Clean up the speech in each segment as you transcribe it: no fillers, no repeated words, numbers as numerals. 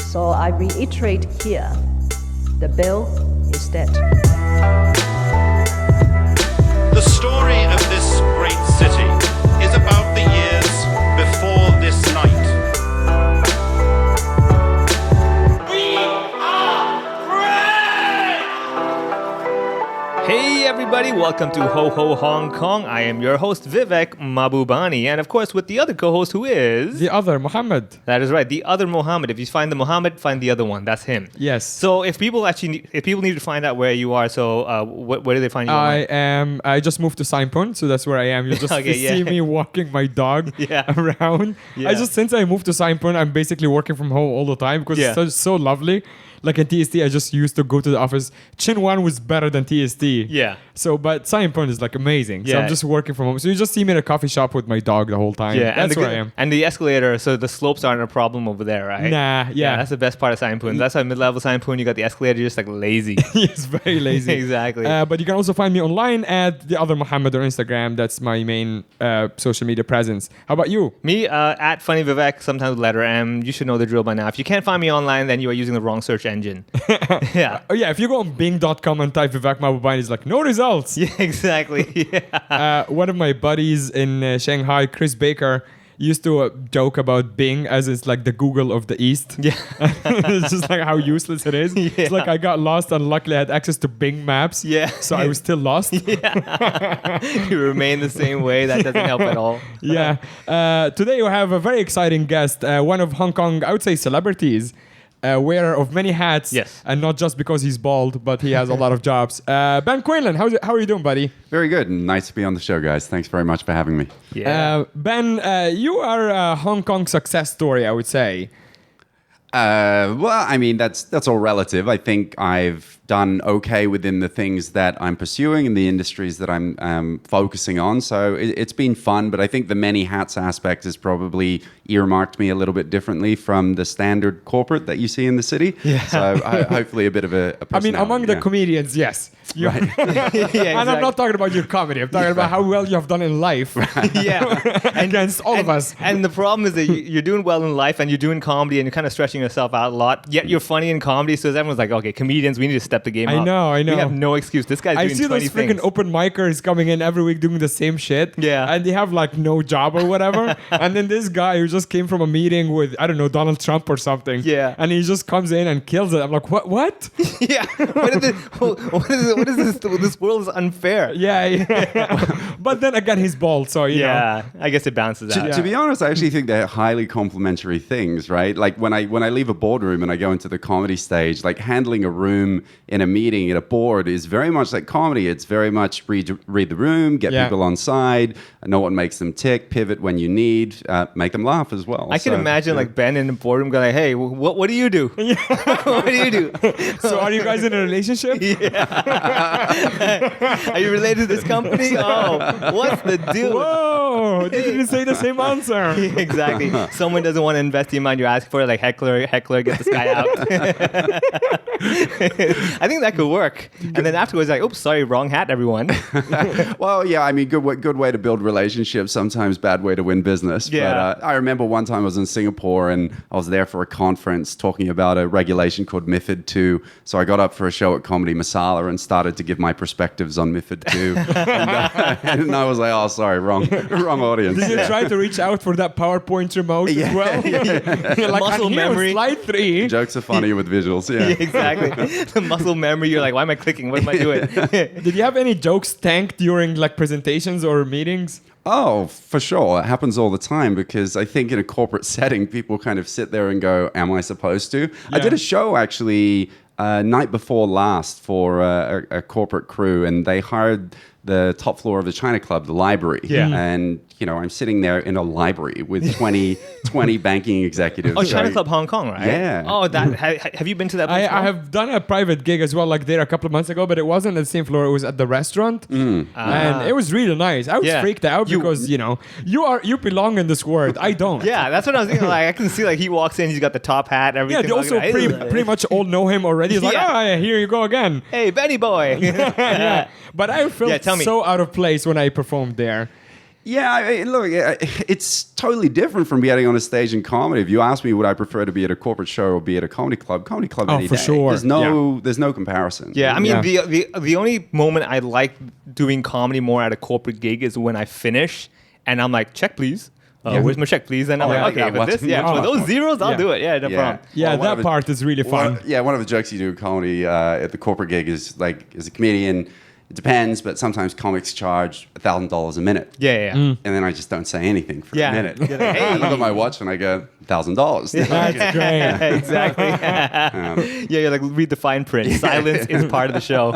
So I reiterate here, the bill is dead. The story of this great city is about the years before this night. Hey everybody, welcome to Ho Ho Hong Kong. I am your host Vivek Mahbubani, and of course with the other co-host who is... The other, Mohammed. That is right, the other Mohammed. If you find the Mohammed, find the other one. That's him. Yes. So if people need to find out where you are, so where do they find you? I just moved to Saipan, so that's where I am. You just see me walking my dog around. Yeah. Since I moved to Saipan, I'm basically working from home all the time because it's so lovely. Like at TST, I just used to go to the office. Chinwan was better than TST. Yeah. So, but Saipan is like amazing. So I'm just working from home. So you just see me in a coffee shop with my dog the whole time. Yeah, that's where I am. And the escalator, so the slopes aren't a problem over there, right? Nah, yeah. That's the best part of Saipan. That's why mid-level Saipan, you got the escalator, you're just like lazy. It's very lazy. Exactly. But you can also find me online at the other Mohammed on Instagram. That's my main social media presence. How about you? Me, at Funny Vivek, sometimes with letter M. You should know the drill by now. If you can't find me online, then you are using the wrong search engine. Yeah. Oh yeah, if you go on Bing.com and type Vivek Mahbubani, it's like no results. Yeah, exactly. Yeah. One of my buddies in Shanghai, Chris Baker, used to joke about Bing as it's like the Google of the East. Yeah. It's just like how useless it is. Yeah. It's like I got lost and luckily I had access to Bing Maps. Yeah. So I was still lost. Yeah. You remain the same way. That doesn't help at all. Yeah. Today we have a very exciting guest, one of Hong Kong, I would say, celebrities. Wearer of many hats, yes, and not just because he's bald, but he has a lot of jobs. Ben Quinlan, how are you doing, buddy? Very good. Nice to be on the show, guys. Thanks very much for having me. Yeah. Ben, you are a Hong Kong success story, I would say. Well, I mean, that's all relative. I think I've done okay within the things that I'm pursuing in the industries that I'm focusing on. So it's been fun, but I think the many hats aspect has probably earmarked me a little bit differently from the standard corporate that you see in the city. Yeah. So hopefully a bit of a I mean, among the comedians, yes. Right. Yeah, exactly. And I'm not talking about your comedy. I'm talking about how well you have done in life. Yeah. Against all of us. And the problem is that you're doing well in life and you're doing comedy and you're kind of stretching yourself out a lot, yet you're funny in comedy. So everyone's like, okay, comedians, we need to step the game up. I know. We have no excuse. This guy's doing 20 things. I see those freaking open micers coming in every week doing the same shit. Yeah. And they have like no job or whatever. And then this guy who just came from a meeting with, I don't know, Donald Trump or something. Yeah. And he just comes in and kills it. I'm like, what? Yeah. What is this? This world is unfair. Yeah. But then again, he's bald. So, you know. I guess it bounces out. To be honest, I actually think they're highly complementary things, right? Like when I leave a boardroom and I go into the comedy stage, like handling a room in a meeting at a board is very much like comedy. It's very much read the room, get people on side, know what makes them tick, pivot when you need, make them laugh as well. I can imagine like Ben in the boardroom going, hey, what do you do? What do you do? So are you guys in a relationship? Yeah. Are you related to this company? Oh, what's the deal? Whoa, they didn't say the same answer. Exactly. Someone doesn't want to invest the amount you're asking for, like heckler, get this guy out. I think that could work. And then afterwards, like, oops, sorry, wrong hat, everyone. Well, yeah, I mean, good way to build relationships, sometimes bad way to win business. Yeah. But I remember one time I was in Singapore and I was there for a conference talking about a regulation called MiFID II. So I got up for a show at Comedy Masala and started to give my perspectives on MiFID II. and I was like, oh, sorry, wrong audience. Did you try to reach out for that PowerPoint remote as well? Like, muscle memory. Slide 3. Jokes are funny with visuals, yeah. Exactly. The muscle memory, you're like, why am I clicking? What am I doing? Did you have any jokes tanked during like presentations or meetings? Oh, for sure. It happens all the time because I think in a corporate setting, people kind of sit there and go, am I supposed to? I did a show actually night before last for a corporate crew, and they hired the top floor of the China Club, the library. Yeah. And, you know, I'm sitting there in a library with 20 banking executives. Oh, China Club Hong Kong, right? Yeah. Oh, that have you been to that place? I have done a private gig as well, like there a couple of months ago, but it wasn't at the same floor. It was at the restaurant, and it was really nice. I was freaked out because you belong in this world. I don't. Yeah, that's what I was thinking. Like I can see, like he walks in, he's got the top hat, and everything. Yeah, they also pretty much all know him already. It's like, here you go again. Hey, Benny boy. Yeah. But I felt tell me. so out of place when I performed there. Yeah, look, it's totally different from getting on a stage in comedy. If you ask me, would I prefer to be at a corporate show or be at a comedy club any for day. sure. There's no comparison. Yeah, I mean, Yeah. the only moment I like doing comedy more at a corporate gig is when I finish and I'm like, check please. Where's my check, please? And I'm like, okay, for this, for those zeros, I'll do it. Yeah, no problem. Yeah, Well, that part is really fun. One of the jokes you do in comedy at the corporate gig is like, as a comedian, it depends, but sometimes comics charge $1,000 a minute. Yeah. And then I just don't say anything for a minute. You're like, I look at my watch and I go, $1,000. That's great. Exactly. Yeah, you're like, read the fine print. Silence is part of the show.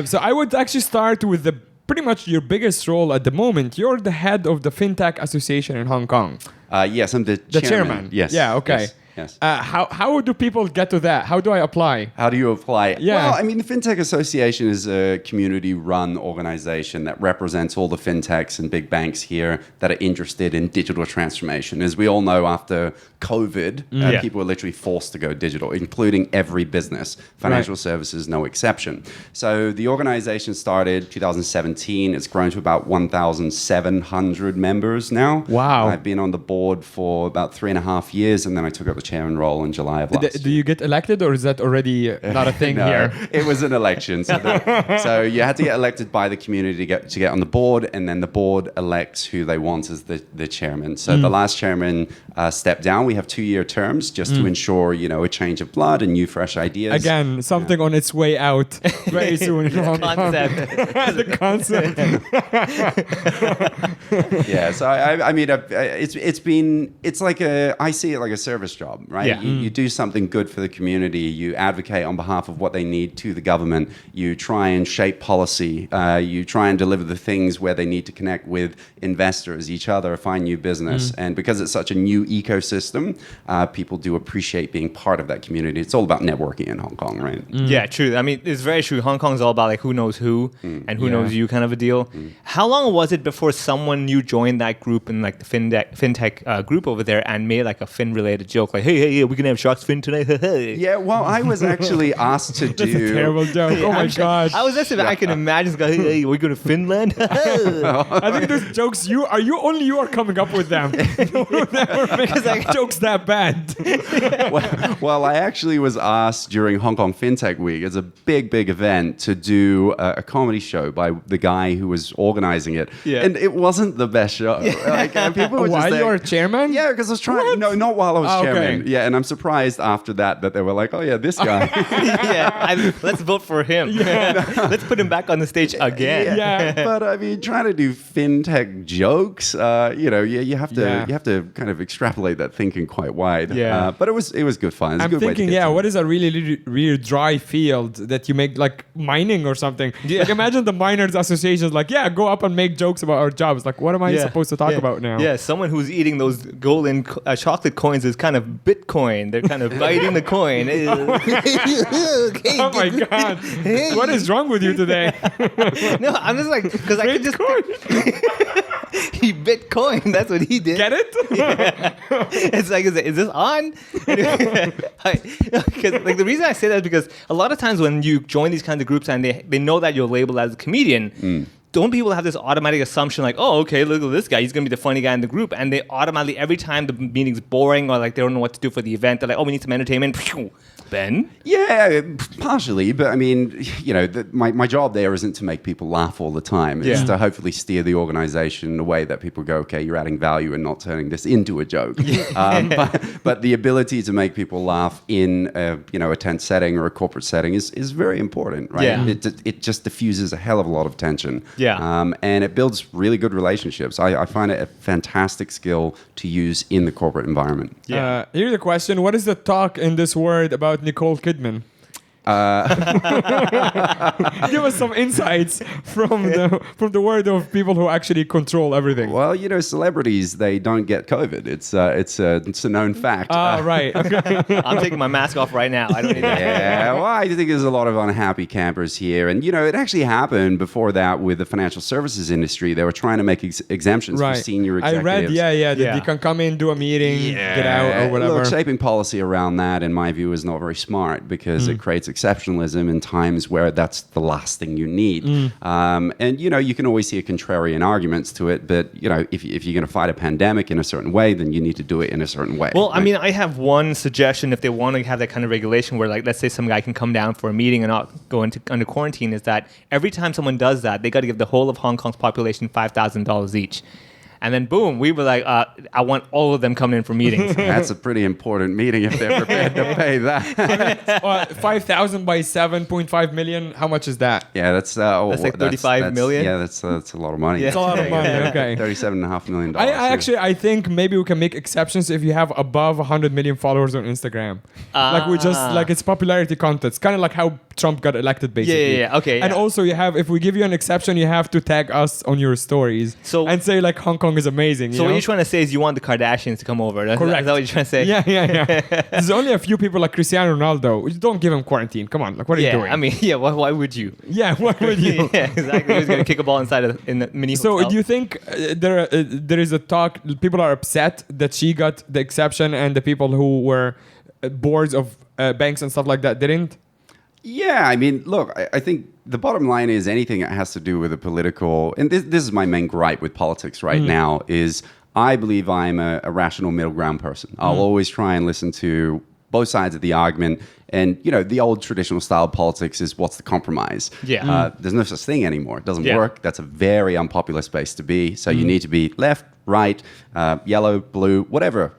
So I would actually start with the pretty much your biggest role at the moment. You're the head of the FinTech Association in Hong Kong. Yes, I'm the chairman. Yes. Yeah, okay. Yes. How do people get to that? How do I apply? How do you apply? Yeah. Well, I mean, the FinTech Association is a community-run organization that represents all the fintechs and big banks here that are interested in digital transformation. As we all know, after COVID, people were literally forced to go digital, including every business. Financial services, no exception. So the organization started 2017. It's grown to about 1,700 members now. Wow. I've been on the board for about 3.5 years, and then I took up the chairman role in July of last year. Do you get elected, or is that already not a thing No, here? It was an election. So you had to get elected by the community to get on the board, and then the board elects who they want as the chairman. So the last chairman stepped down. We have 2-year terms just to ensure, a change of blood and new, fresh ideas. Again, something on its way out very soon. in Hong Kong. The concept. Yeah, so I mean, it's like I see it like a service job, right? Yeah. You do something good for the community. You advocate on behalf of what they need to the government. You try and shape policy. You try and deliver the things where they need to connect with investors, each other, find new business. And because it's such a new ecosystem, people do appreciate being part of that community. It's all about networking in Hong Kong, right? Yeah, true. I mean, it's very true. Hong Kong is all about like who knows who and who knows you kind of a deal. How long was it before someone new joined that group in like the FinTech group over there and made like a fin-related joke? Like, hey, we're going to have Sharks Fin tonight. Yeah, well, I was actually asked to do... That's a terrible joke. Oh my gosh. I was just I can imagine this guy, hey, we're going to Finland. I think those jokes you are coming up with them. No one ever makes like jokes that bad. Well, I actually was asked during Hong Kong FinTech Week, it's a big event, to do a comedy show by the guy who was organizing it. Yeah. And it wasn't the best show. Like, people were just While there- you were chairman? Yeah, because I was trying... No, not while I was chairman. okay. Yeah, and I'm surprised after that they were like, oh yeah, this guy. Let's vote for him. Let's put him back on the stage again. Yeah. But I mean, trying to do FinTech jokes, you have to kind of extrapolate that thinking quite wide. Yeah. But it was good fun. It's a I'm good way to thinking, get to what is a really dry field that you make, like mining or something? Yeah. Like imagine the miners associations, like, go up and make jokes about our jobs. Like, what am I supposed to talk about now? Yeah, someone who's eating those golden chocolate coins is kind of Bitcoin. They're kind of biting the coin. Oh my God. What is wrong with you today? No, I'm just like, because I could just... He Bitcoin. That's what he did. Get it? It's like, is this on? Because like the reason I say that is because a lot of times when you join these kinds of groups and they know that you're labeled as a comedian, don't people have this automatic assumption like, oh, okay, look at this guy, he's going to be the funny guy in the group, and they automatically, every time the meeting's boring or like they don't know what to do for the event, they're like, oh, we need some entertainment. Ben? Yeah, partially, but I mean, my job there isn't to make people laugh all the time. It's to hopefully steer the organization in a way that people go, okay, you're adding value and not turning this into a joke. But the ability to make people laugh in a tense setting or a corporate setting is very important, right? Yeah. It just diffuses a hell of a lot of tension. Yeah. And it builds really good relationships. I find it a fantastic skill to use in the corporate environment. Yeah. Here's the question. What is the talk in this word about Nicole Kidman? Give us some insights from the word of people who actually control everything. Well, celebrities, they don't get COVID. It's a known fact. Right. Okay. I'm taking my mask off right now. I don't need that. Yeah, well, I think there's a lot of unhappy campers here. And, it actually happened before that with the financial services industry. They were trying to make exemptions for senior executives. I read, that you can come in, do a meeting, get out, or whatever. Look, shaping policy around that, in my view, is not very smart because it creates exceptionalism in times where that's the last thing you need. And, you can always see a contrarian arguments to it, but, if you're going to fight a pandemic in a certain way, then you need to do it in a certain way. Well, I mean, I have one suggestion if they want to have that kind of regulation where, like, let's say some guy can come down for a meeting and not go under quarantine, is that every time someone does that, they got to give the whole of Hong Kong's population $5,000 each. And then boom, we were like, I want all of them coming in for meetings. That's a pretty important meeting if they're prepared to pay that. 5,000 by 7.5 million. How much is that? Yeah, that's like 35 million. Yeah, that's a lot of money. Yeah. It's a lot of money. Okay. $37.5 million. I think maybe we can make exceptions if you have above 100 million followers on Instagram. It's popularity contest, kind of like how Trump got elected, basically. Yeah. Okay. And also, if we give you an exception, you have to tag us on your stories and say like Hong Kong is amazing. So what you're trying to say is you want the Kardashians to come over. Correct. Is that what you're trying to say? Yeah. There's only a few people like Cristiano Ronaldo. You don't give him quarantine. Come on, like what are you doing? I mean, why would you? Yeah, why would you? Yeah, exactly. He's going to kick a ball in the mini So hotel. do you think there is a talk, people are upset that she got the exception and the people who were boards of banks and stuff like that didn't? Yeah, I mean, look, I think the bottom line is anything that has to do with a political, and this is my main gripe with politics right now, is I believe I'm a rational middle ground person. I'll always try and listen to both sides of the argument. And, the old traditional style of politics is what's the compromise? Yeah. There's no such thing anymore. It doesn't work. That's a very unpopular space to be. So you need to be left, right, yellow, blue, whatever.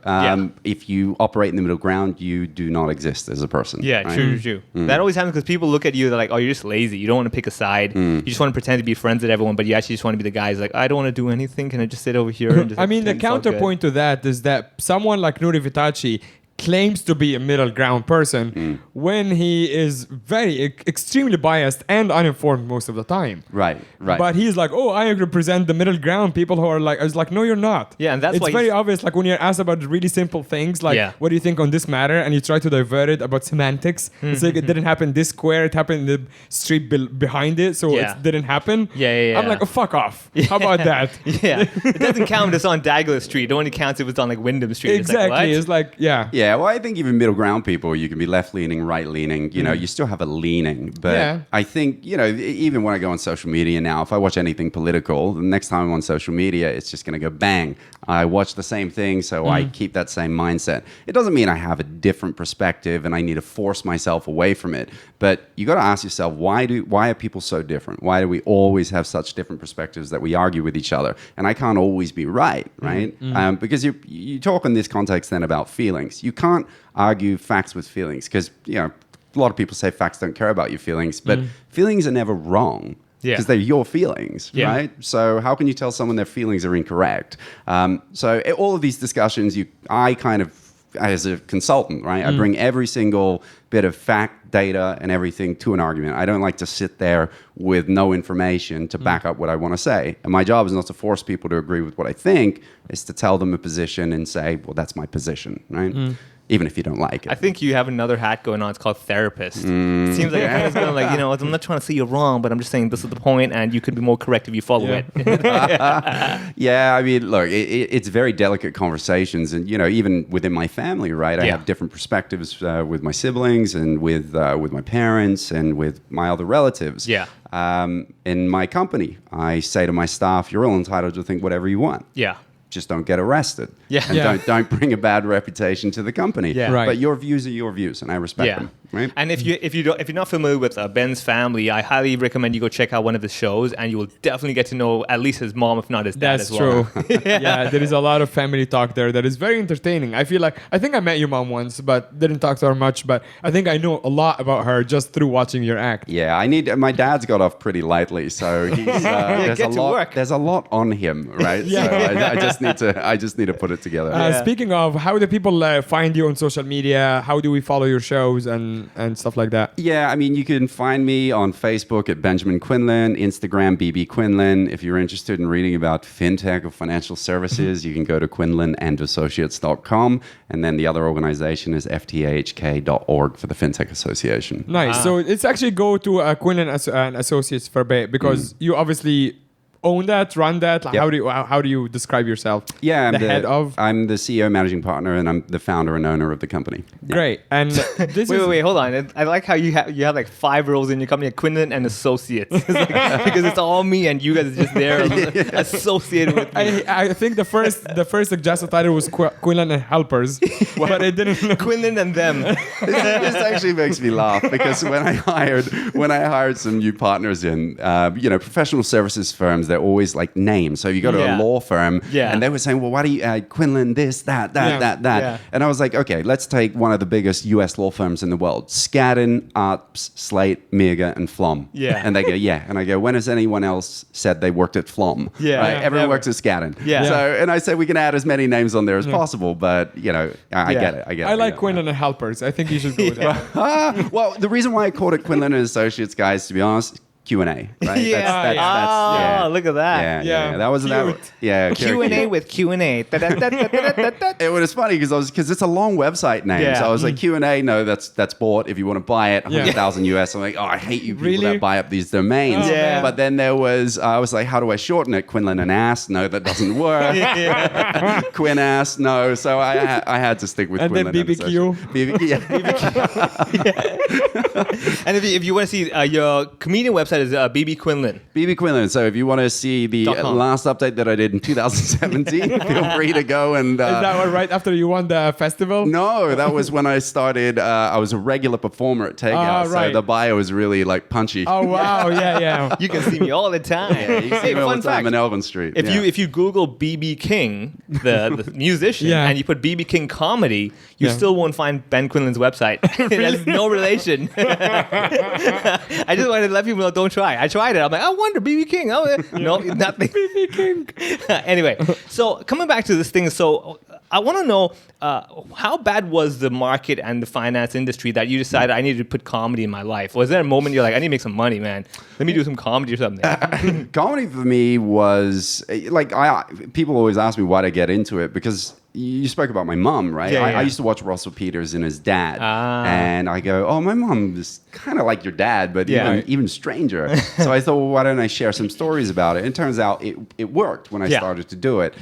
If you operate in the middle ground, you do not exist as a person. Yeah, right? true. That always happens because people look at you, they're like, oh, you're just lazy. You don't want to pick a side. You just want to pretend to be friends with everyone, but you actually just want to be the guy who's like, I don't want to do anything. Can I just sit over here? And just I mean, the pretend it's all counterpoint to that is that someone like Nuri Vitachi claims to be a middle ground person when he is extremely biased and uninformed most of the time. Right. But he's like, oh, I represent the middle ground. People who are like, I was like, no, you're not. Yeah, and that's it's why very obvious. Like when you're asked about really simple things, like, what do you think on this matter? And you try to divert it about semantics. It's like it didn't happen this square. It happened in the street behind it, so it didn't happen. Yeah. I'm like, oh, fuck off. How about that? It doesn't count if it's on Douglas Street. It only counts if it's on like Wyndham Street. Exactly. It's like, Yeah, well, I think even middle ground people, you can be left leaning, right leaning. You still have a leaning. But I think, even when I go on social media now, if I watch anything political, the next time I'm on social media, it's just going to go bang. I watch the same thing, so I keep that same mindset. It doesn't mean I have a different perspective and I need to force myself away from it. But you got to ask yourself, why are people so different? Why do we always have such different perspectives that we argue with each other? And I can't always be right? Because you talk in this context then about feelings. You can't argue facts with feelings because, a lot of people say facts don't care about your feelings, but feelings are never wrong. Because they're your feelings, right? So how can you tell someone their feelings are incorrect? So all of these discussions, I kind of, as a consultant, right? I bring every single bit of fact, data, and everything to an argument. I don't like to sit there with no information to back up what I want to say. And my job is not to force people to agree with what I think, it's to tell them a position and say, well, that's my position, right? Even if you don't like it. I think you have another hat going on. It's called therapist. It seems like it's going like, I'm not trying to say you're wrong, but I'm just saying this is the point, and you could be more correct if you follow it. Yeah, I mean, look, it's very delicate conversations, and even within my family, right? I have different perspectives with my siblings and with my parents and with my other relatives. Yeah. In my company, I say to my staff, "You're all entitled to think whatever you want." Yeah. Just don't get arrested. Yeah. And don't bring a bad reputation to the company. Yeah. Right. But your views are your views, and I respect them. Right? And if you're not familiar with Ben's family, I highly recommend you go check out one of his shows, and you will definitely get to know at least his mom, if not his dad as well. That's true. There is a lot of family talk there that is very entertaining. I think I met your mom once, but didn't talk to her much. But I think I know a lot about her just through watching your act. Yeah, my dad's got off pretty lightly, so he's there's a lot on him, right? So I just need to put it together. Speaking of, how do people find you on social media? How do we follow your shows and stuff like that? Yeah, I mean, you can find me on Facebook at Benjamin Quinlan, Instagram BB Quinlan. If you're interested in reading about FinTech or financial services, you can go to quinlanandassociates.com. And then the other organization is ftahk.org for the FinTech Association. Nice. So it's actually go to Quinlan and Associates for a bit because you obviously own that, run that? Like, Yep. how do you describe yourself? Yeah, head of. I'm the CEO, managing partner, and I'm the founder and owner of the company. Yeah. Great. And this Wait, hold on. I like how you have like 5 roles in your company, Quinlan and associates. It's like, because it's all me and you guys are just there associated with me. I think the first suggested title was Quinlan and helpers, but it didn't. Quinlan and them. This actually makes me laugh because when I hired some new partners in, professional services firms, they're always like names. So you go to a law firm, and they were saying, well, why do you Quinlan this, that, Yeah. and I was like, okay, let's take one of the biggest U.S. law firms in the world: Skadden, Arps, Slate, Meagher, and Flom. Yeah. And they go, yeah, and I go, when has anyone else said they worked at Flom? Yeah. Right? Yeah, Everyone never. works at Skadden. Yeah. So, and I said we can add as many names on there as possible, but I get it. I like Quinlan and helpers. I think you should go with that. Well, the reason why I called it Quinlan and Associates, guys, to be honest, Q&A, right? Look at that. Yeah. That was that. Yeah, Q&A with Q&A. It was funny because it's a long website name. Yeah. So I was like, Q&A, no, that's bought. If you want to buy it, 100,000 US. I'm like, oh, I hate you people Really? that buy up these domains. Oh, yeah. But then I was like, how do I shorten it? Quinlan and Ass? No, that doesn't work. Quin Ass? No. So I had to stick with And then Quinlan. BBQ? And if you want to see your comedian website is BB Quinlan. BB Quinlan. So if you want to see the .com. last update that I did in 2017, feel free to go and. Is that one right after you won the festival? No, that was when I started. I was a regular performer at Takeout, right. so the bio was really like punchy. Oh wow! Yeah. You can see me all the time. You see me all the time in Elgin Street. If you Google BB King, the musician, and you put BB King comedy, you still won't find Ben Quinlan's website. It has no relation. I just wanted to let people know, don't try. I tried it. I'm like, I wonder, BB King. Oh, no, nothing. BB King. Anyway, so coming back to this thing, so I want to know how bad was the market and the finance industry that you decided I needed to put comedy in my life? Was there a moment you're like, I need to make some money, man? Let me do some comedy or something. Comedy for me was like people always ask me why I get into it because you spoke about my mom, right? Yeah, I used to watch Russell Peters and his dad, Ah. and I go, "Oh, my mom is kind of like your dad, but even stranger." So I thought, well, why don't I share some stories about it? And it turns out it worked when I started to do it.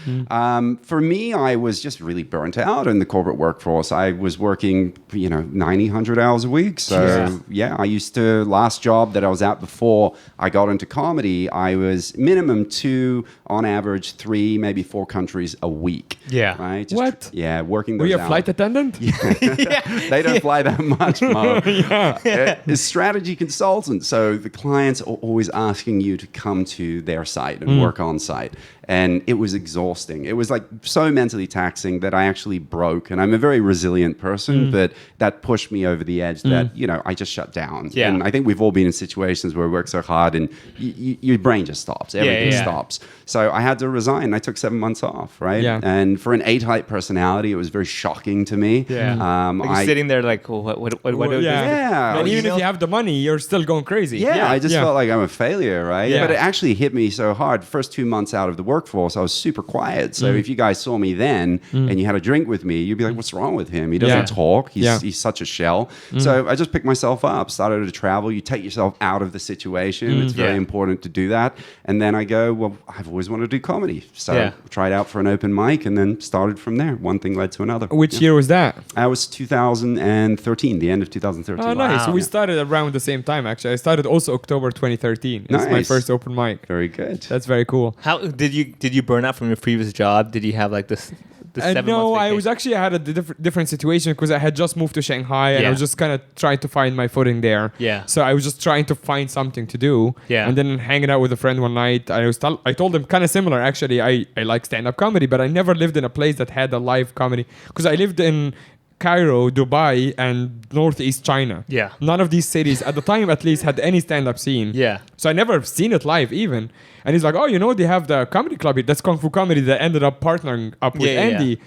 For me, I was just really burnt out in the corporate workforce. I was working, 90, 100 hours a week. So I used to, last job that I was at before I got into comedy, I was minimum 2, on average 3, maybe 4 countries a week. Yeah. Right? What? Yeah, working those Were you a hours. flight attendant? They don't fly that much, Mo. It's strategy consultant. So the clients are always asking you to come to their site and work on site. And it was exhausting. It was like so mentally taxing that I actually broke. And I'm a very resilient person, but that pushed me over the edge that, I just shut down. Yeah. And I think we've all been in situations where we work so hard and your brain just stops. Everything stops. So I had to resign. I took 7 months off, right? Yeah. And for an A-type personality, it was very shocking to me. Yeah. Like sitting there like, oh, what do I do? Yeah. And even if you have the money, you're still going crazy. Yeah, I just felt like I'm a failure, right? Yeah. But it actually hit me so hard. First 2 months out of the workforce, I was super quiet. So if you guys saw me then and you had a drink with me, you'd be like, what's wrong with him? He doesn't talk. He's such a shell. So I just picked myself up, started to travel. You take yourself out of the situation. It's very important to do that. And then I go, well, I've always wanted to do comedy. So tried out for an open mic and then started from there. One thing led to another. Which year was that? That was 2013, the end of 2013. Oh, nice. Wow. We started around the same time, actually. I started also October 2013. It's my Nice. first open mic. Very good. That's very cool. How did you burn out from your previous job? Did you have like this 7 months No, I vacation? was actually I had a different situation because I had just moved to Shanghai and I Yeah. was just kind of trying to find my footing there. Yeah. So I was just trying to find something to do. Yeah. And then hanging out with a friend one night, I told him kind of similar. Actually, I like stand-up comedy, but I never lived in a place that had a live comedy because I lived in Cairo, Dubai, and Northeast China. Yeah. None of these cities, at the time at least, had any stand-up scene. Yeah. So I never seen it live even. And he's like, oh, they have the comedy club here. That's Kung Fu Comedy that ended up partnering up with Yeah, yeah, Andy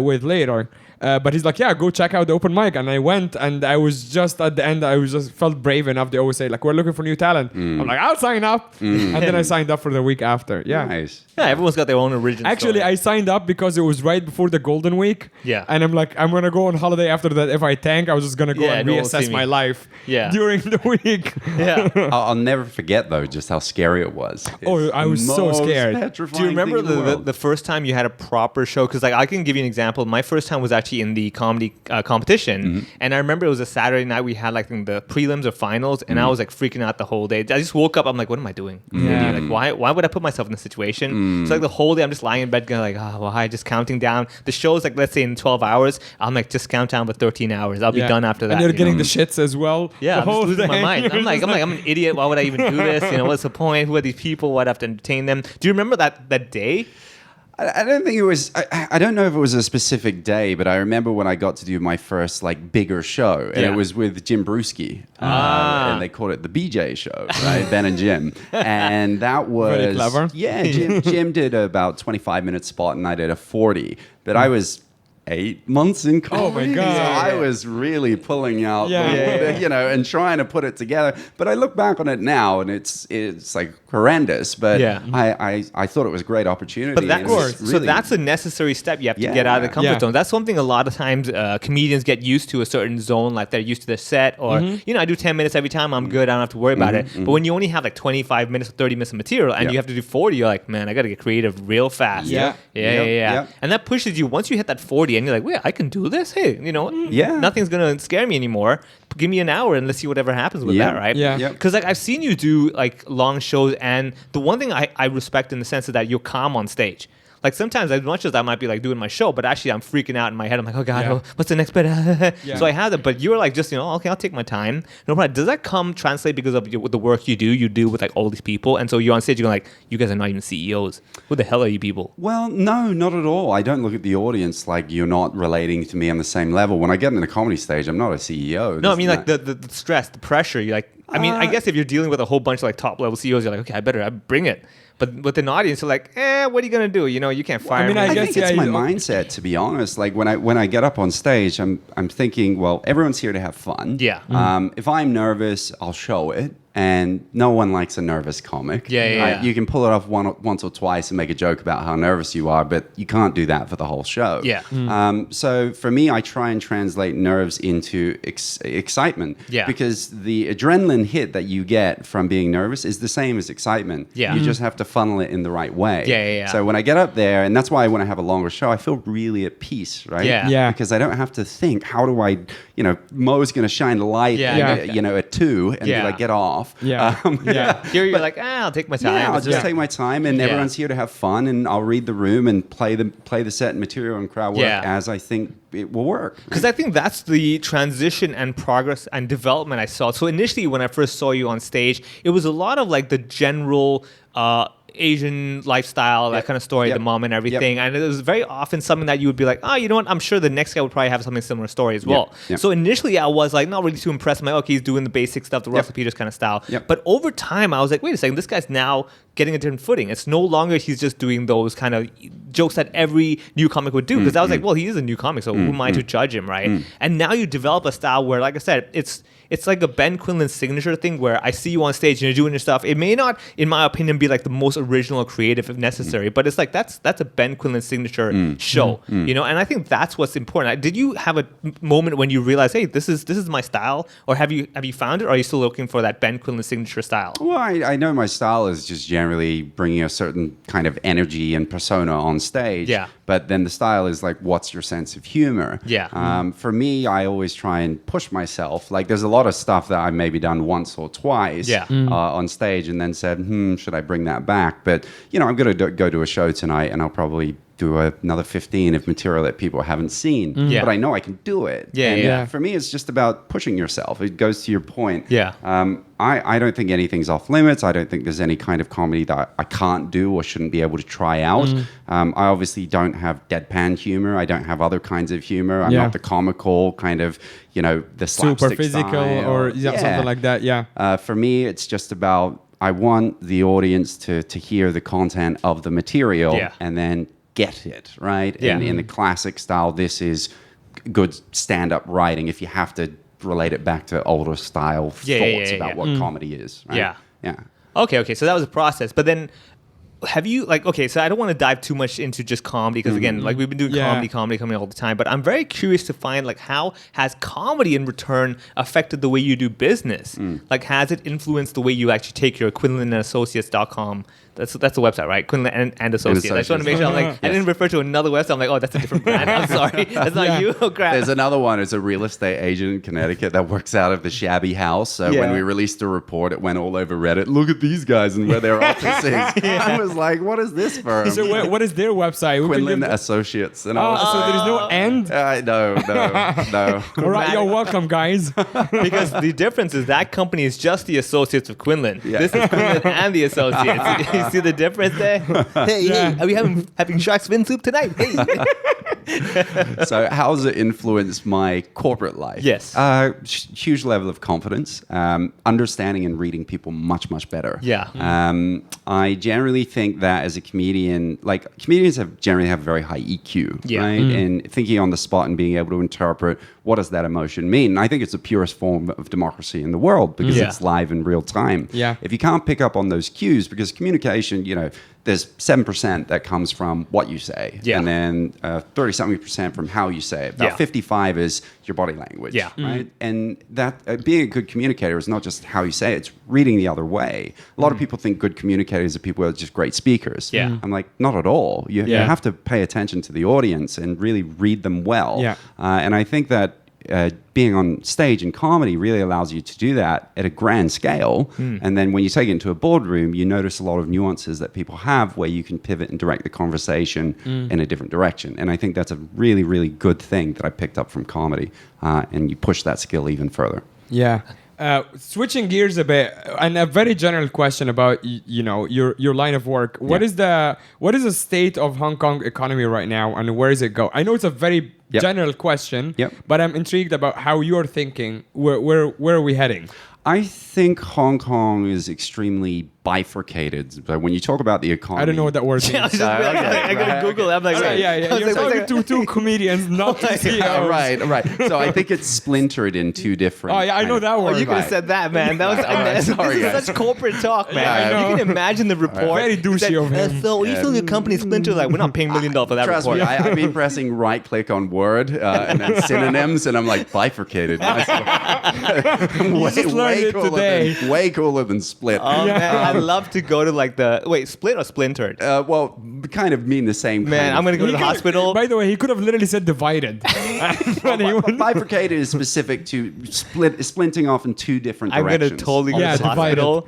with later. But he's like, yeah, go check out the open mic. And I went, and I was just at the end, I was just felt brave enough. They always say, like, we're looking for new talent. I'm like, I'll sign up. And then I signed up for the week after. Yeah. Nice. Yeah, everyone's got their own original Actually, story. I signed up because it was right before the Golden Week. Yeah. And I'm like, I'm going to go on holiday after that. If I tank, I was just going to go Yeah, and no one will see reassess me. my life Yeah. during the week. Yeah. I'll never forget though just how scary it was. Oh, It's I was the so most scared. petrifying Do you remember thing in the world. the first time you had a proper show? Because like I can give you an example. My first time was actually in the comedy competition, and I remember it was a Saturday night. We had like the prelims or finals, and I was like freaking out the whole day. I just woke up. I'm like, what am I doing? Yeah. Like why would I put myself in this situation? So like the whole day I'm just lying in bed, going like, why? Just counting down. The show's like, let's say in 12 hours. I'm like, just count down for 13 hours. I'll be done after that. And you're you getting know? the shits as well. Yeah, the I'm just whole losing my thing. mind. I'm like, I'm an idiot. Why would I even do this? You know, what's the point? Who are these people? Why'd I have to entertain them? Do you remember that day? I don't think it was. I don't know if it was a specific day, but I remember when I got to do my first like bigger show, and Yeah. it was with Jim Brewski, and they called it the BJ show, right? Ben and Jim, and that was Very clever. Yeah, Jim did about 25-minute spot, and I did a 40, but I was 8 months in comedy. Oh my God. So I was really pulling out, Yeah. you know, and trying to put it together. But I look back on it now, and it's like horrendous. But Yeah. I thought it was a great opportunity. But and it was so really- that's a necessary step you have to Yeah. get out of the comfort Yeah. zone. That's something a lot of times comedians get used to, a certain zone, like they're used to their set, or you know, I do 10 minutes every time, I'm good, I don't have to worry about it. But when you only have like 25 minutes or 30 minutes of material, and Yeah. you have to do 40, you're like, man, I got to get creative real fast. Yeah. Yeah. And that pushes you. Once you hit that 40, and you're like, wait, I can do this. Hey, you know, Yeah. nothing's gonna scare me anymore. Give me an hour and let's see whatever happens with Yeah. that, right? Yeah. Yeah. Because like I've seen you do like long shows, and the one thing I respect in the sense of that you're calm on stage. Like sometimes, as much as I might be like doing my show, but actually I'm freaking out in my head. I'm like, oh God, Yeah. what's the next bit? Yeah. So I have that, but you're like just, you know, okay, I'll take my time. No problem. Does that translate because of the work you do with like all these people? And so you're on stage, you're like, you guys are not even CEOs. Who the hell are you people? Well, no, not at all. I don't look at the audience like you're not relating to me on the same level. When I get in the comedy stage, I'm not a CEO. No, I mean like There's the stress, the pressure. You're like, I mean, I guess if you're dealing with a whole bunch of like top level CEOs, you're like, okay, I better bring it. But with an audience, you're like, what are you gonna do? You know, you can't fire mean, me. I I guess, think it's yeah, my you- mindset, to be honest. Like when I get up on stage, I'm thinking, well, everyone's here to have fun. Yeah. If I'm nervous, I'll show it. And no one likes a nervous comic. Yeah. You can pull it off once or twice and make a joke about how nervous you are, but you can't do that for the whole show. Yeah. So for me, I try and translate nerves into excitement. Yeah. Because the adrenaline hit that you get from being nervous is the same as excitement. Yeah. You just have to funnel it in the right way. Yeah. So when I get up there, and that's why when I have a longer show, I feel really at peace, right? Yeah. Yeah. Because I don't have to think, how do I, you know, Mo's going to shine the light, Yeah. and, Yeah. you know, at 2 and Yeah. be like, get off. Yeah. Yeah. Here you're like, I'll take my time. Yeah, I'll It's just take my time, and Yeah. everyone's here to have fun, and I'll read the room and play the set and material and crowd work Yeah. as I think it will work. Because I think that's the transition and progress and development I saw. So initially, when I first saw you on stage, it was a lot of like the general Asian lifestyle, that Yep. kind of story, Yep. the mom and everything. And it was very often something that you would be like, you know what? I'm sure the next guy would probably have something similar story as well. Yep. So initially, I was like not really too impressed. I'm like, okay, he's doing the basic stuff, the Russell Peters kind of style. Yep. But over time, I was like, wait a second, this guy's now getting a different footing. It's no longer he's just doing those kind of jokes that every new comic would do. Because I was like, well, he is a new comic, so who am I to judge him, right? And now you develop a style where, like I said, it's like a Ben Quinlan signature thing where I see you on stage and you're doing your stuff. It may not, in my opinion, be like the most original or creative if necessary, but it's like that's a Ben Quinlan signature show, you know. And I think that's what's important. Did you have a moment when you realized, hey, this is my style, or have you found it, or are you still looking for that Ben Quinlan signature style? Well, I know my style is just generally bringing a certain kind of energy and persona on stage. Yeah. But then the style is like, what's your sense of humor? Yeah. For me, I always try and push myself. Like, there's a lot of stuff that I've maybe done once or twice Yeah. on stage and then said, should I bring that back? But, you know, I'm going to go to a show tonight and I'll probably do another 15 of material that people haven't seen. Yeah. But I know I can do it. Yeah, And yeah. for me, it's just about pushing yourself. It goes to your point. Yeah. I don't think anything's off limits. I don't think there's any kind of comedy that I can't do or shouldn't be able to try out. I obviously don't have deadpan humor. I don't have other kinds of humor. I'm Yeah. not the comical kind of, you know, the slapstick Super physical style. or something like that. Yeah. For me, it's just about, I want the audience to hear the content of the material Yeah. and then get it, right? Yeah. In the classic style, this is good stand-up writing if you have to relate it back to older style thoughts about what comedy is. Right? Yeah. Okay. So that was a process, but then. Have you so I don't want to dive too much into just comedy because again, like we've been doing comedy all the time, but I'm very curious to find like how has comedy in return affected the way you do business? Like has it influenced the way you actually take your QuinlanandAssociates.com? That's the website, right? Quinlan and Associates. I just want to make sure I didn't refer to another website. I'm like, oh, that's a different brand. I'm sorry. That's not you. Oh, crap. There's another one. It's a real estate agent in Connecticut that works out of the shabby house. So when we released a report, it went all over Reddit. Look at these guys and where their office is. I was like, what is this firm? So what is their website? Quinlan Associates. And I was so there is no end? No. All right, you're welcome, guys. Because the difference is that company is just the associates of Quinlan. Yeah. This is Quinlan and the associates. You see the difference there? Hey, are we having shark fin soup tonight? Hey. So how has it influenced my corporate life? Yes. Huge level of confidence, understanding and reading people much better. Yeah. I generally think that as a comedian, like comedians generally have very high EQ, right? And thinking on the spot and being able to interpret what does that emotion mean. And I think it's the purest form of democracy in the world because it's live in real time. Yeah. If you can't pick up on those cues, because communication, there's 7% that comes from what you say, and then 30-something% from how you say it. About 55 is your body language, right? And that being a good communicator is not just how you say it; it's reading the other way. A lot of people think good communicators are people who are just great speakers. I'm like, not at all. You have to pay attention to the audience and really read them well. And I think that being on stage in comedy really allows you to do that at a grand scale. And then when you take it into a boardroom, you notice a lot of nuances that people have where you can pivot and direct the conversation in a different direction. And I think that's a really, really good thing that I picked up from comedy. And you push that skill even further. Yeah. Switching gears a bit, and a very general question about your line of work. What is the state of Hong Kong economy right now, and where does it go? I know it's a very general question, but I'm intrigued about how you're thinking. Where are we heading? I think Hong Kong is extremely bifurcated. So when you talk about the economy, I don't know what that word means. I go to Google. I'm like, You're talking to two comedians, not to CEOs. Right. So I think it's splintered in two different. I know that word. You could have said that, man. That was sorry, this is such corporate talk, man. You can imagine the report. Very douchey of him. So you feel your company splintered? Like, we're not paying $1 million for that Trust report. me, I've been pressing right click on Word and then synonyms, and I'm like bifurcated. Way cooler than split. Oh man, I'd love to go to like split or splintered. Well, kind of mean the same. Man, I'm gonna go to the hospital. By the way, he could have literally said divided. Bifurcated is specific to splinting off in two different I'm directions. gonna totally go to the hospital.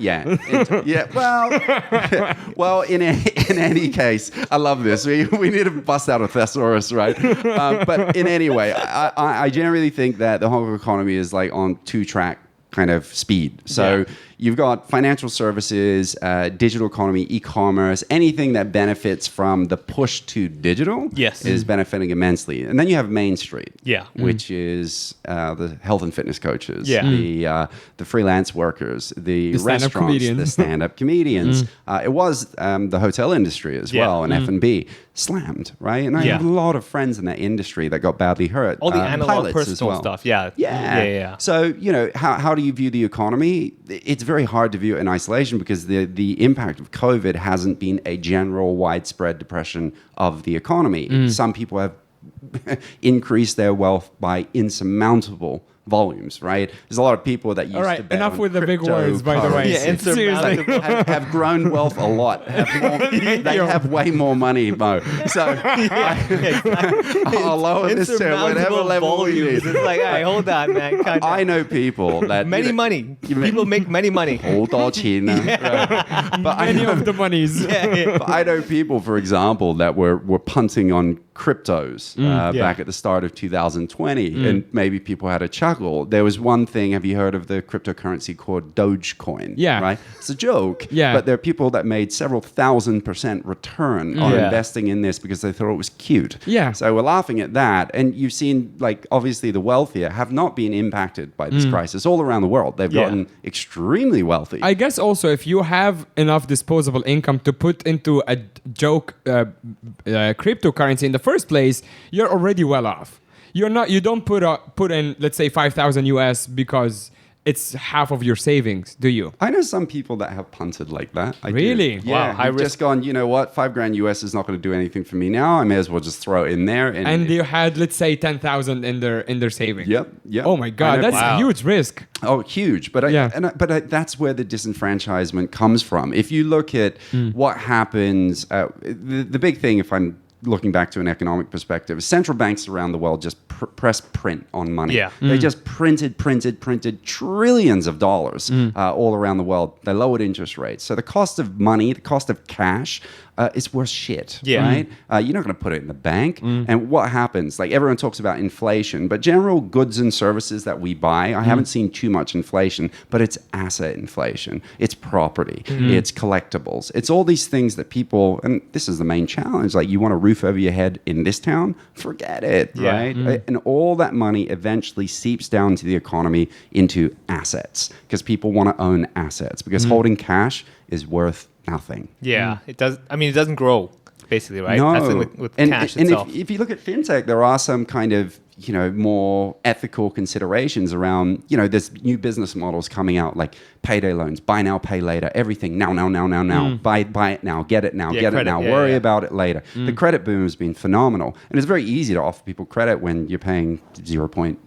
Well, in any case, I love this. We need to bust out a thesaurus, right? But in any way, I generally think that the Hong Kong economy is like on two-track kind of speed. So you've got financial services, digital economy, e-commerce, anything that benefits from the push to digital is benefiting immensely. And then you have Main Street, which is the health and fitness coaches, the freelance workers, the restaurants, the stand-up comedians. It was the hotel industry as well, and F&B slammed, right? And I have a lot of friends in that industry that got badly hurt. All the analog personal stuff, Yeah. So, how do you view the economy? It's very hard to view it in isolation because the impact of COVID hasn't been a general widespread depression of the economy. Some people have increased their wealth by insurmountable volumes, right? There's a lot of people that used to bet enough on with the big words, by the way. Seriously. have grown wealth a lot. They have way more money, Mo. So I'll lower this to whatever level we need. It's like, all right, hold on, man. I know people that money. People make many money. 好多錢啊. But Many of the monies. But I know people, for example, that were punting on cryptos back at the start of 2020, and maybe people had a chuckle. There was one thing, have you heard of the cryptocurrency called Dogecoin? Right? It's a joke, but there are people that made several 1,000% return on investing in this because they thought it was cute. So we're laughing at that, and you've seen, like, obviously the wealthier have not been impacted by this crisis all around the world. They've gotten extremely wealthy. I guess also if you have enough disposable income to put into a joke cryptocurrency in the first place, you're already well off. You don't put in, let's say, 5,000 US because it's half of your savings, do you? I know some people that have punted like that. I do. Really? Yeah. Wow, high I've risk. just gone, you know what, $5,000 US is not going to do anything for me now. I may as well just throw it in there. And you had, let's say, 10,000 in their savings. Yep. Oh my God, that's a huge risk. Oh, huge. But that's where the disenfranchisement comes from. If you look at what happens, the big thing, if I'm looking back to an economic perspective, central banks around the world just press print on money. Yeah. They just printed trillions of dollars all around the world. They lowered interest rates. So the cost of money, the cost of cash, is worth shit, right? You're not going to put it in the bank. And what happens? Like everyone talks about inflation, but general goods and services that we buy, I haven't seen too much inflation, but it's asset inflation. It's property. It's collectibles. It's all these things that people, and this is the main challenge, like you want a roof over your head in this town, forget it, right? And all that money eventually seeps down to the economy into assets because people want to own assets because holding cash is worth nothing. Yeah, it does. I mean, it doesn't grow, basically, right? No. That's like with and cash and itself. if you look at FinTech, there are some kind of, more ethical considerations around, there's new business models coming out like payday loans, buy now, pay later, everything now. Buy it now, get it now, get credit, it now, worry about it later. The credit boom has been phenomenal. And it's very easy to offer people credit when you're paying 0.3%,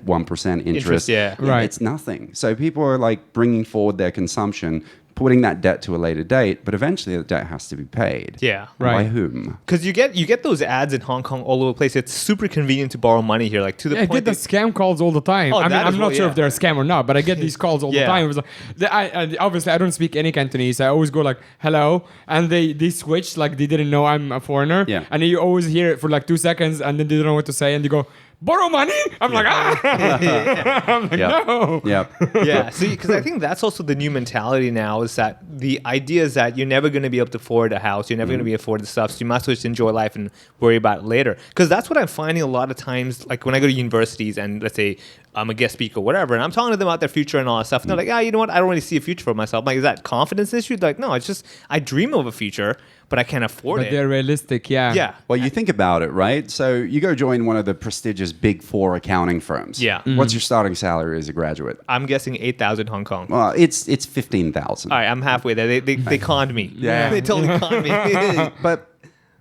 1% interest. Right. It's nothing. So people are like bringing forward their consumption, putting that debt to a later date, but eventually the debt has to be paid. Yeah. Right. By whom? Because you get those ads in Hong Kong all over the place. It's super convenient to borrow money here, like to the I point get the that scam calls all the time. Oh, I mean, that I'm is not what- sure yeah. if they're a scam or not, but I get these calls all the Yeah. time. It was like, obviously, I don't speak any Cantonese. I always go like, hello. And they switch, like they didn't know I'm a foreigner. Yeah. And you always hear it for like 2 seconds and then they don't know what to say. And they go, borrow money? I'm like, I'm like, no. Yep. yeah. See, because I think that's also the new mentality now is that the idea is that you're never going to be able to afford a house. You're never going to be able to afford the stuff. So you might as well just enjoy life and worry about it later. Because that's what I'm finding a lot of times, like when I go to universities and let's say I'm a guest speaker or whatever, and I'm talking to them about their future and all that stuff. And they're like, you know what? I don't really see a future for myself. I'm like, is that confidence issue? They're like, no, it's just I dream of a future, but I can't afford But it. they're realistic, yeah. Yeah. Well, you think about it, right? So you go join one of the prestigious Big Four accounting firms. Yeah. What's your starting salary as a graduate? I'm guessing 8,000 Hong Kong. Well, it's 15,000. All right, I'm halfway there. They conned me. Yeah. They totally conned me. But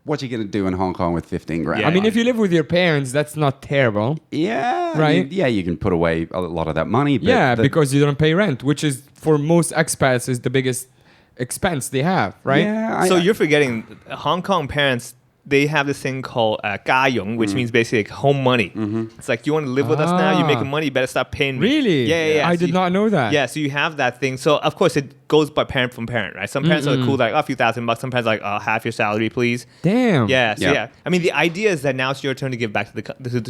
what you gonna do in Hong Kong with 15 grand? Yeah. I mean, if you live with your parents, that's not terrible. yeah, Right. you can put away a lot of that money. But Yeah, because you don't pay rent, which is for most expats is the biggest expense they have, right? Yeah, So you're forgetting Hong Kong parents. They have this thing called gayong, which means basically like home money. It's like you want to live with us now. You're making money. You better stop paying me. Really? Yeah. I So did you- not know that. Yeah, so you have that thing. So of course it goes by parent from parent, right? Some parents are cool, like a few $1,000. Some parents are like, half your salary, please. Damn. Yeah, so Yeah. yeah. I mean, the idea is that now it's your turn to give back to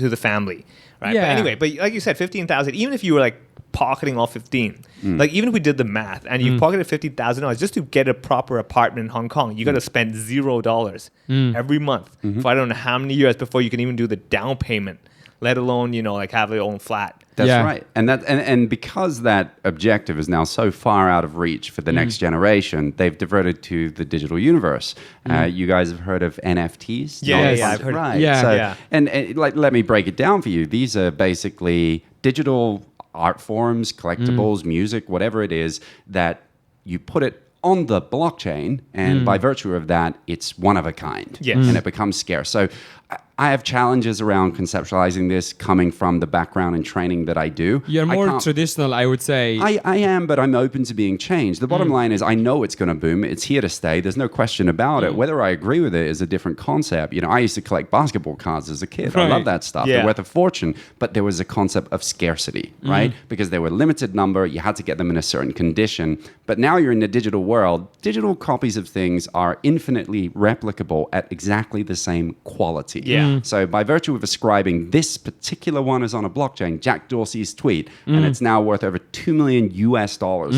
the family, right? Yeah. But anyway, but like you said, 15,000. Even if you were like pocketing all 15, like even if we did the math and you pocketed $50,000 just to get a proper apartment in Hong Kong, you got to spend $0 every month for I don't know how many years before you can even do the down payment, let alone like have your own flat. That's Yeah. right. And because that objective is now so far out of reach for the next generation, they've diverted to the digital universe. You guys have heard of NFTs? Yeah, Yes. yeah, I've heard. Right. Yeah. So, Yeah. And like, let me break it down for you. These are basically digital art forms, collectibles, music, whatever it is that you put it on the blockchain, and by virtue of that, it's one of a kind, Yes. and it becomes scarce. So I have challenges around conceptualizing this coming from the background and training that I do. You're I more can't- traditional, I would say. I am, but I'm open to being changed. The bottom line is I know it's going to boom. It's here to stay. There's no question about it. Whether I agree with it is a different concept. I used to collect basketball cards as a kid. I Right. love that stuff. Yeah. They're worth a fortune, but there was a concept of scarcity, right? Because they were limited number. You had to get them in a certain condition. But now you're in the digital world. Digital copies of things are infinitely replicable at exactly the same quality. Yeah. So by virtue of ascribing this particular one is on a blockchain, Jack Dorsey's tweet, and it's now worth over $2 million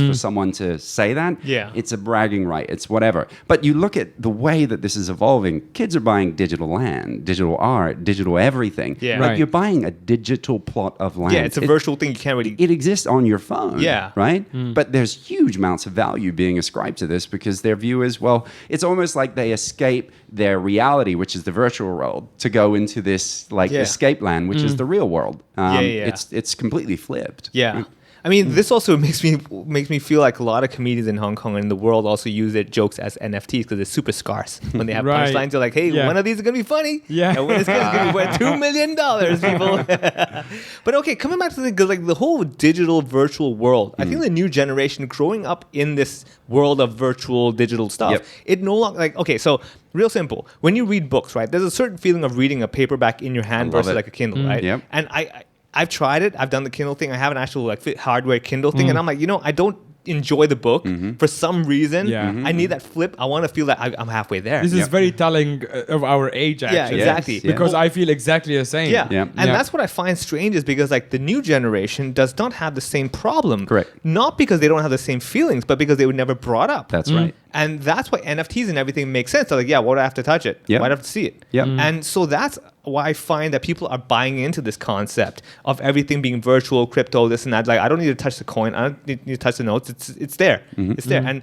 for someone to say that. Yeah. It's a bragging right. It's whatever. But you look at the way that this is evolving. Kids are buying digital land, digital art, digital everything. Yeah. Like Right. you're buying a digital plot of land. Yeah, it's a virtual thing. You can't really. It exists on your phone. Yeah. Right? But there's huge amounts of value being ascribed to this because their view is, well, it's almost like they escape their reality, which is the virtual world, to go into this like escape land, which is the real world. It's completely flipped. Yeah. I mean, this also makes me feel like a lot of comedians in Hong Kong and in the world also use their jokes as NFTs because they're super scarce. When they have punchlines, they're like, hey, one of these is going to be funny. Yeah. And when it's going to be worth $2 million, people. But okay, coming back to the whole digital virtual world, I think the new generation growing up in this world of virtual digital stuff, it no longer, like, okay, so real simple. When you read books, right, there's a certain feeling of reading a paperback in your hand versus like a Kindle, right? Yep. And I've tried it. I've done the Kindle thing. I have an actual like hardware Kindle thing, and I'm like, I don't enjoy the book for some reason. I need that flip. I want to feel that I'm halfway there. This is very telling of our age, actually. Yeah, exactly. Yes, Because I feel exactly the same. And that's what I find strange is because like the new generation does not have the same problem. Correct. Not because they don't have the same feelings, but because they were never brought up. That's right. And that's why NFTs and everything make sense. They're like, why do I have to touch it? Why do I have to see it? And so that's why I find that people are buying into this concept of everything being virtual, crypto, this and that. Like, I don't need to touch the coin. I don't need to touch the notes. It's there. It's there. And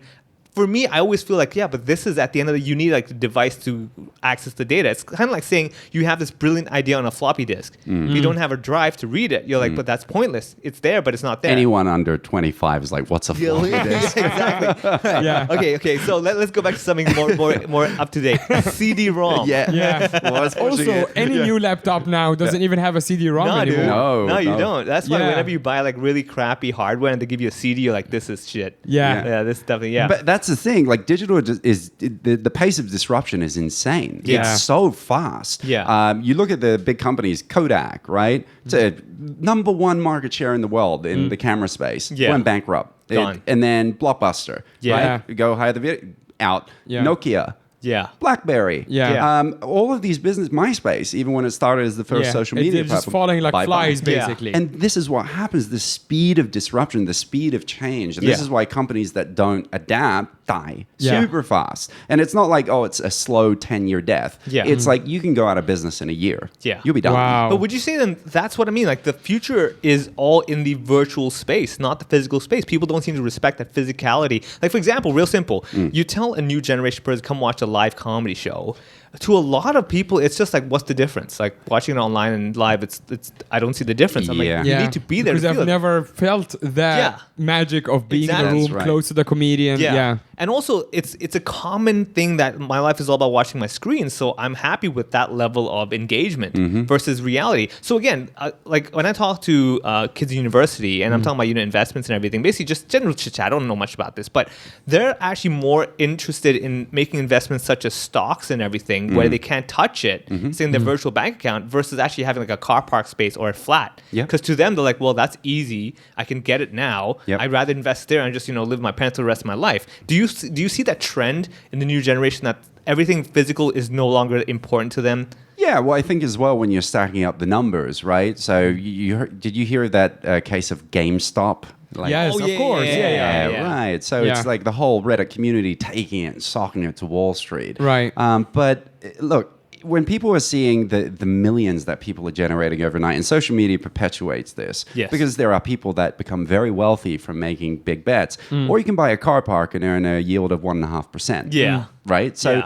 for me, I always feel like, but this is at the end of you need like the device to access the data. It's kind of like saying you have this brilliant idea on a floppy disk. If you don't have a drive to read it, you're like, but that's pointless. It's there, but it's not there. Anyone under 25 is like, what's a floppy disk? Exactly. Okay. So let's go back to something more up to date. CD-ROM. Also, any new laptop now doesn't even have a CD-ROM anymore. No, you don't. That's why whenever you buy like really crappy hardware and they give you a CD, you're like, this is shit. This stuff. But that's the thing. Like digital is the pace of disruption is insane. It's so fast. You look at the big companies, Kodak, right? It's a number one market share in the world in the camera space. Went bankrupt. And then Blockbuster. Right? Go hire the video out. Nokia. BlackBerry. All of these business, MySpace, even when it started as the first social media they're platform. just falling like flies, basically. And this is what happens, the speed of disruption, the speed of change. And this is why companies that don't adapt die super fast. And it's not like, it's a slow 10-year death. It's like you can go out of business in a year. You'll be done. Wow. But would you say then that's what I mean? Like the future is all in the virtual space, not the physical space. People don't seem to respect that physicality. Like for example, real simple. You tell a new generation person, come watch a live comedy show. To a lot of people, it's just like, what's the difference? Like watching it online and live, it's I don't see the difference. I'm like, you need to be there. Because I've never felt that magic of being in the room close to the comedian. And also, it's a common thing that my life is all about watching my screen. So I'm happy with that level of engagement versus reality. So again, like when I talk to kids in university and I'm talking about investments and everything, basically just general chit chat. I don't know much about this, but they're actually more interested in making investments such as stocks and everything where they can't touch it, say in their virtual bank account, versus actually having like a car park space or a flat. Because to them, they're like, well, that's easy. I can get it now. I'd rather invest there and just live with my parents for the rest of my life. Do you see that trend in the new generation that everything physical is no longer important to them? Yeah, well, I think as well when you're stacking up the numbers, right? So did you hear that case of GameStop? Like, yes, of course. Yeah. Right. So it's like the whole Reddit community taking it and socking it to Wall Street. Right. But look, when people are seeing the millions that people are generating overnight, and social media perpetuates this, because there are people that become very wealthy from making big bets, or you can buy a car park and earn a yield of 1.5%. Right? So,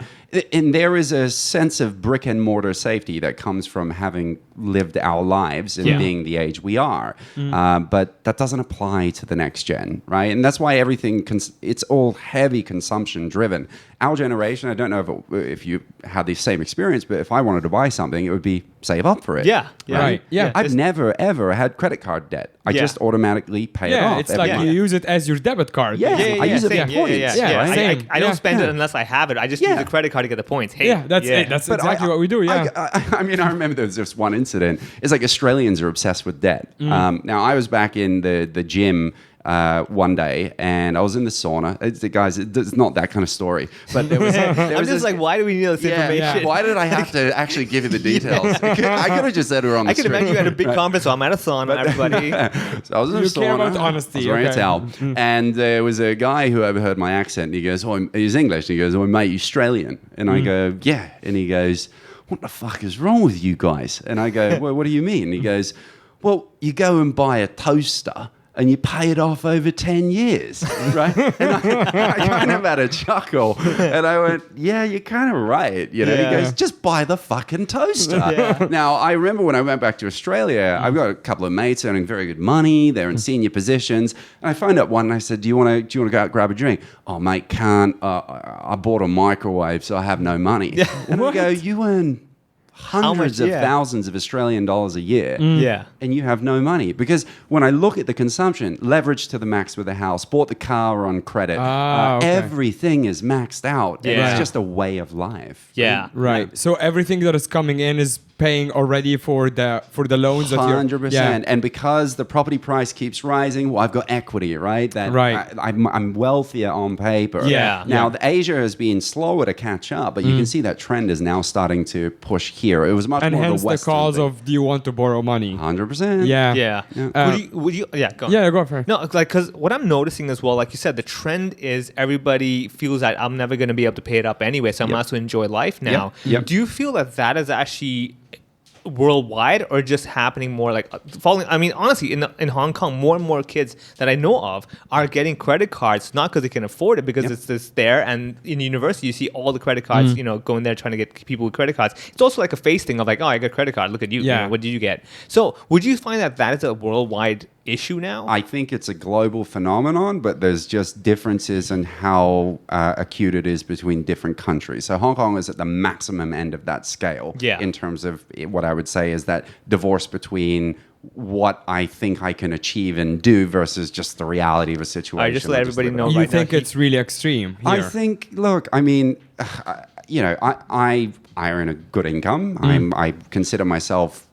and there is a sense of brick and mortar safety that comes from having lived our lives and being the age we are. But that doesn't apply to the next gen, right? And that's why everything, it's all heavy consumption driven. Our generation, I don't know if you had the same experience, but if I wanted to buy something, it would be save up for it. Right. I've never, ever had credit card debt. I just automatically pay it off. It's like you use it as your debit card. I use it for points. I don't spend it unless I have it. I just use the credit card to get the points. That's exactly what we do. I mean, I remember there was this one incident. It's like Australians are obsessed with debt. Now, I was back in the gym one day, and I was in the sauna. It's not that kind of story, but there was. I'm just like, why do we need this information? Why did I have to actually give you the details? I could have just said we're on the street. I could imagine you had a big conference, so I'm at a sauna, everybody. So I was in a sauna. Care about honesty. I was wearing a towel, and there was a guy who overheard my accent. And he goes, he's English. And he goes, mate, you Australian? And I go, yeah. And he goes, what the fuck is wrong with you guys? And I go, well, what do you mean? And he goes, well, you go and buy a toaster and you pay it off over 10 years, right? And I kind of had a chuckle. And I went, yeah, you're kind of right. You know, Yeah. He goes, just buy the fucking toaster. Now, I remember when I went back to Australia, I've got a couple of mates earning very good money. They're in senior positions. And I phoned up one and I said, do you want to go out and grab a drink? Oh, mate, can't. I bought a microwave, so I have no money. And I go, you earn hundreds of thousands of Australian dollars a year, Yeah. and you have no money. Because when I look at the consumption, leverage to the max with the house, bought the car on credit, Okay. everything is maxed out. And Yeah. it's just a way of life. Yeah. Right. So everything that is coming in is paying already for the loans that you're 100%. And because the property price keeps rising, well, I've got equity, right? That Right. I'm wealthier on paper. Yeah. Now, Asia has been slower to catch up, but you can see that trend is now starting to push here. It was much And more hence of a the Western cause thing. of do you want to borrow money? 100%. Yeah. Yeah. Would you? Yeah. Go on. Yeah, go for it. No, like, because what I'm noticing as well, like you said, the trend is everybody feels that I'm never going to be able to pay it up anyway, so I might as well enjoy life now. Yep. Do you feel that is actually worldwide or just happening more like following? I mean, honestly, in Hong Kong, more and more kids that I know of are getting credit cards, not because they can afford it, because it's just there. And in university, you see all the credit cards, going there trying to get people with credit cards. It's also like a face thing of like, oh, I got a credit card. Look at you. Yeah. You know, what did you get? So would you find that is a worldwide issue now? I think it's a global phenomenon, but there's just differences in how acute it is between different countries. So Hong Kong is at the maximum end of that scale in terms of what I would say is that divorce between what I think I can achieve and do versus just the reality of a situation. I just let everybody know. You right think now, it's really extreme here? I think, look, I mean, I earn a good income. I consider myself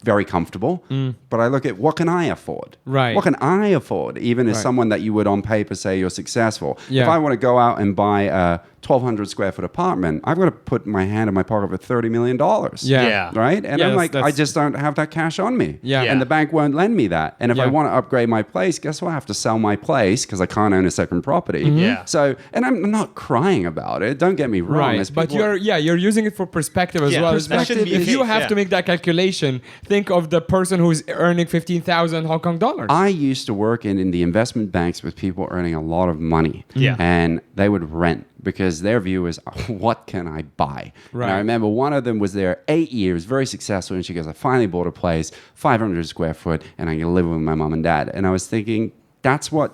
very comfortable, but I look at what can I afford? Right. What can I afford? Even as Right. someone that you would on paper say you're successful. Yeah. If I want to go out and buy a 1,200 square foot apartment, I've got to put my hand in my pocket for $30 million. Yeah. Right? And Yeah, I'm like, I that's- just don't have that cash on me. Yeah. And the bank won't lend me that. And if I Yeah. want to upgrade my place, guess what? I have to sell my place because I can't own a second property. Yeah. So, and I'm not crying about it. Don't get me wrong. Right, As but people- you're using it for perspective as Yeah, well. perspective If is- you have yeah. to make that calculation, think of the person who's earning 15,000 Hong Kong dollars. I used to work in the investment banks with people earning a lot of money. Yeah. And they would rent because their view is, what can I buy? Right. And I remember one of them was there 8 years, very successful. And she goes, I finally bought a place, 500 square foot, and I can live with my mom and dad. And I was thinking, that's what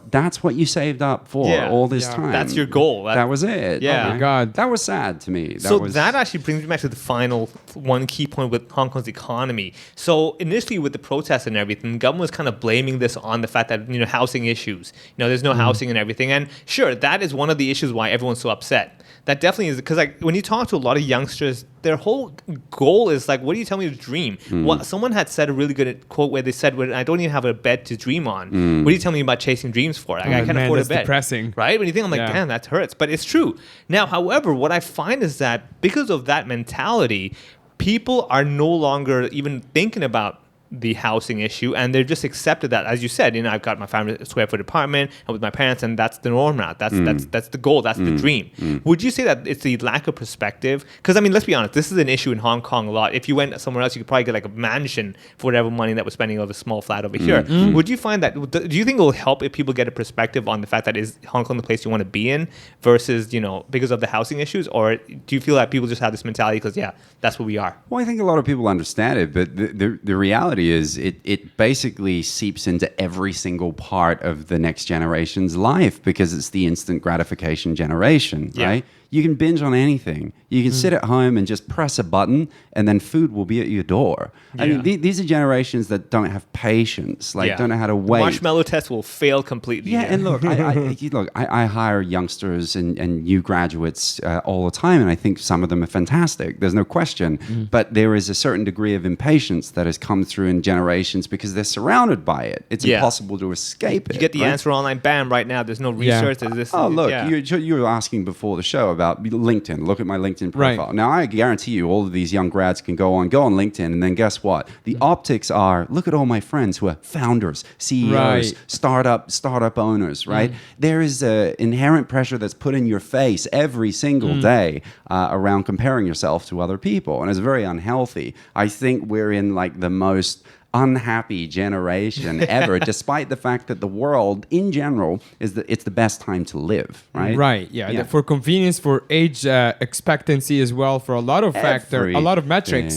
you saved up for Yeah. all this Yeah. time. That's your goal. That was it. Yeah. Oh my God. That was sad to me. That actually brings me back to the final one key point with Hong Kong's economy. So initially with the protests and everything, the government was kind of blaming this on the fact that, housing issues, there's no housing and everything. And sure, that is one of the issues why everyone's so upset. That definitely is because like when you talk to a lot of youngsters, their whole goal is like, what do you tell me to dream? Well, someone had said a really good quote where they said, well, I don't even have a bed to dream on. What are you telling me about chasing dreams for? Like, I can't man, afford a that's bed. depressing. Right? When you think, I'm like, Yeah. damn, that hurts. But it's true. Now, however, what I find is that because of that mentality, people are no longer even thinking about the housing issue, and they've just accepted that, as you said, I've got my 500 square foot apartment and with my parents, and that's the norm now. That's the goal. That's the dream. Would you say that it's the lack of perspective? Because I mean, let's be honest, this is an issue in Hong Kong a lot. If you went somewhere else, you could probably get like a mansion for whatever money that we're spending over a small flat over here. Would you find that? Do you think it will help if people get a perspective on the fact that is Hong Kong the place you want to be in versus because of the housing issues, or do you feel that people just have this mentality because that's what we are? Well, I think a lot of people understand it, but the reality is it basically seeps into every single part of the next generation's life because it's the instant gratification generation, right? You can binge on anything. You can sit at home and just press a button, and then food will be at your door. I mean, these are generations that don't have patience, don't know how to wait. Marshmallow test will fail completely. Yeah, and look, I hire youngsters and new graduates all the time, and I think some of them are fantastic. There's no question. But there is a certain degree of impatience that has come through in generations because they're surrounded by it. It's impossible to escape it. You get the answer online, bam, right now. There's no research. There's this. Oh, look, yeah. you were asking before the show about LinkedIn. Look at my LinkedIn profile. Right. Now, I guarantee you all of these young grads can go on LinkedIn, and then guess what? The optics are, look at all my friends who are founders, CEOs, startup owners, right? There is an inherent pressure that's put in your face every single day around comparing yourself to other people, and it's very unhealthy. I think we're in like the most unhappy generation ever, despite the fact that the world in general it's the best time to live, right? Right. Yeah. For convenience, for age expectancy as well, for a lot of a lot of metrics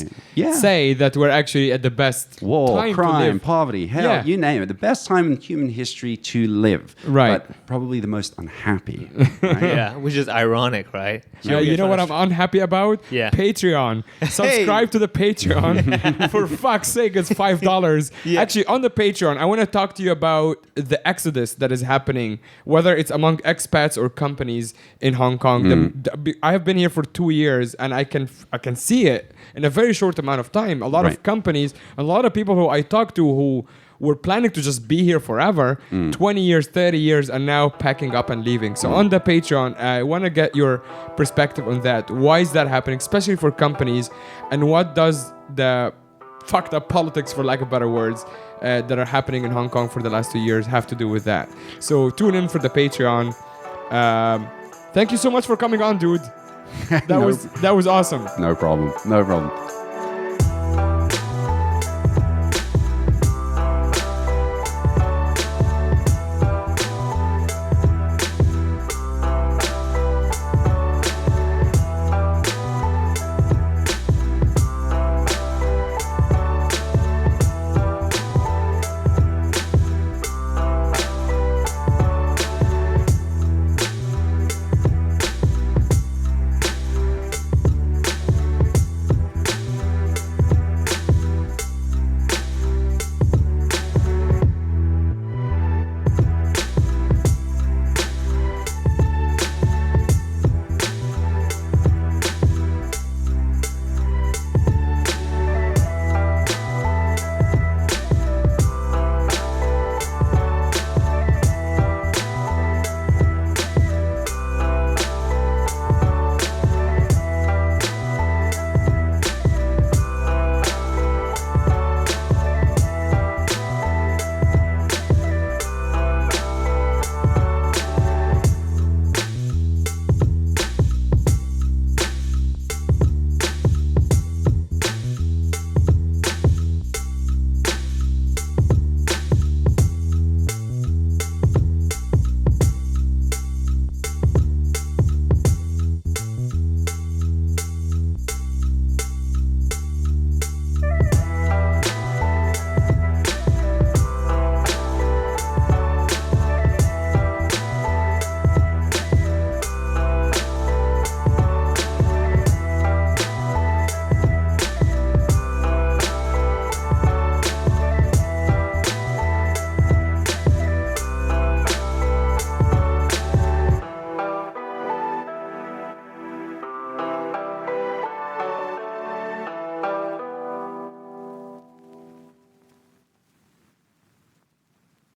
say that we're actually at the best War, time crime, to live. poverty, hell, you name it. The best time in human history to live. Right. But probably the most unhappy. Right? Yeah, which is ironic, right? You know what I'm unhappy about? Yeah. Patreon. Subscribe to the Patreon. For fuck's sake, it's $5. Yeah. Actually, on the Patreon, I want to talk to you about the exodus that is happening, whether it's among expats or companies in Hong Kong. I have been here for 2 years, and I can see it in a very short amount of time. A lot of companies, a lot of people who I talk to who were planning to just be here forever, 20 years, 30 years, and now packing up and leaving. So on the Patreon, I want to get your perspective on that. Why is that happening, especially for companies? And what does the fucked up politics, for lack of better words, that are happening in Hong Kong for the last 2 years have to do with that? So tune in for the Patreon. Thank you so much for coming on, dude. That was awesome. No problem.